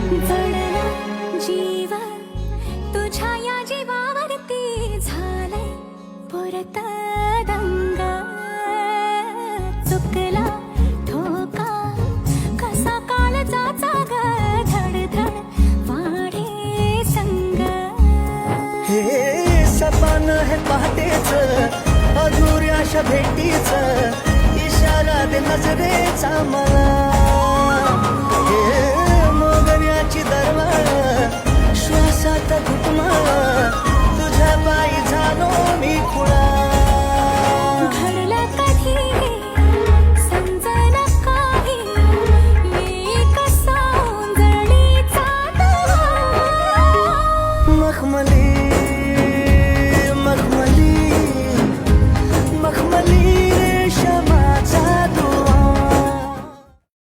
जडला जीव तुझ्या या जीवावरती झालंय परत दंग चुकला धोका कसा कालचाचा ग धडधड वाढे संग हे सपन है पहाटेच अधुऱ्याशा भेटीच इशारा दे नजरेचा मला